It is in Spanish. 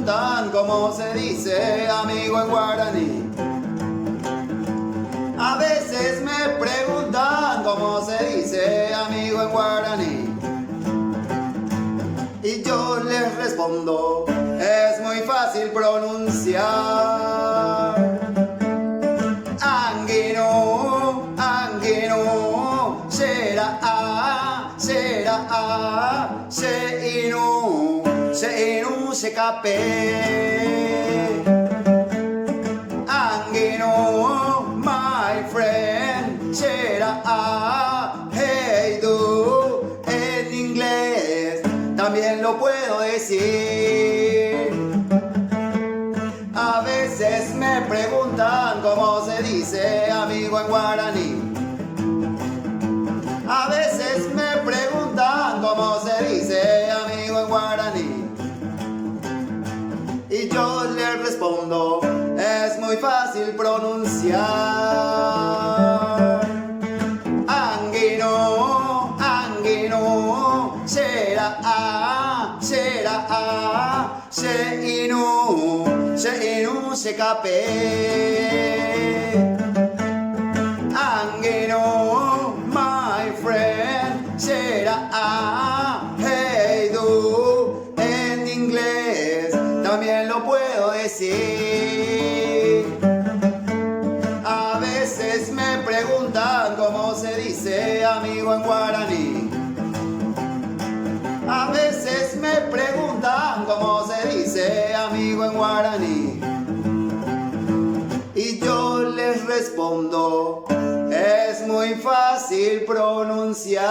preguntan cómo se dice amigo en guaraní. A veces me preguntan cómo se dice amigo en guaraní. Y yo les respondo, es muy fácil pronunciar. Anguino, anguino, será a, se inu, se capé. Anguino, my friend, será a, hey do, en inglés también lo puedo decir. A veces me preguntan cómo se dice amigo en guaraní. A veces me preguntan cómo se dice amigo en guaraní. Y yo les respondo, es muy fácil pronunciar. Anguino, anguino, será a, se inu, se capé. Anguino, my friend, será a, hey do, en inglés también lo puedo decir. A veces me preguntan cómo se dice amigo en guaraní. A veces me preguntan cómo se dice amigo en guaraní. Y yo les respondo, es muy fácil pronunciar.